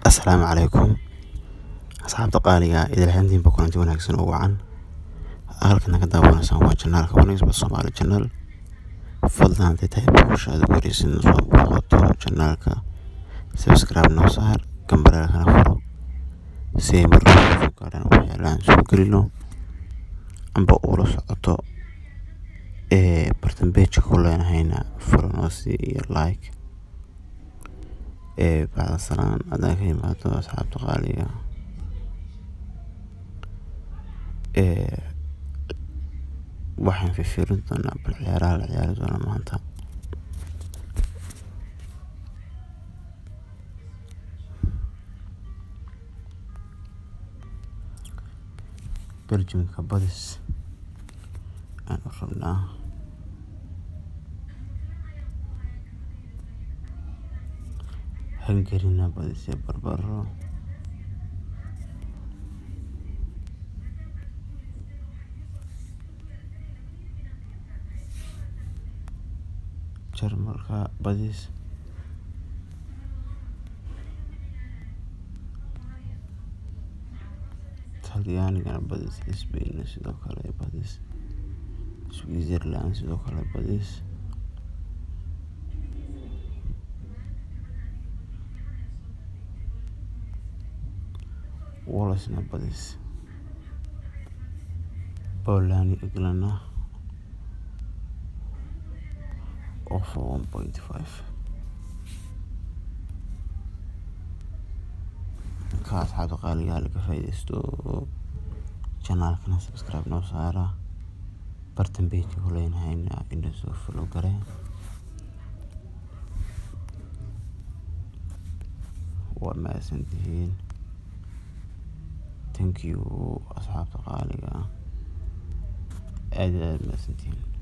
Assalaamu calaykum asxaabta qaaliga idil ahaantiinba kulanti wanaagsan oo wacan. Halkan naga daawanaysaan waa channelka Wanaagsan Soomaali channel. Fadlan haddii tahay bulshada ugu horeysin soo booqato channelka, subscribe noo saar, gambarelkana furo si ay mar walba soo gaaraan waxyaabahan soo gelino amba ula socoto bartan page ku leenahayna follow noo sii iyo like. Bacda salaan haddaan ka imaado asxaabta qaaliga, waxaan fiirin doonaa bal ciyaaraha la ciyaari doono maanta. Belgiumka badis aan u rabnaa, Hungarina badis iyo barbaro, Jarmalka badis, Talyaanigana badis, Spain sidoo kale badis, Switzerland sidoo kale badis, Walesna badis, Poland iyo Englandna over 1.5. asxaabta qaaliga laga faa'iidaysto channelkana subscribe noo saara, bartan page ku leenahayna inoo soo follow garee. waa mahadsantihiin. Thank you asxaabta qaaliga, aad mahadsantihiin.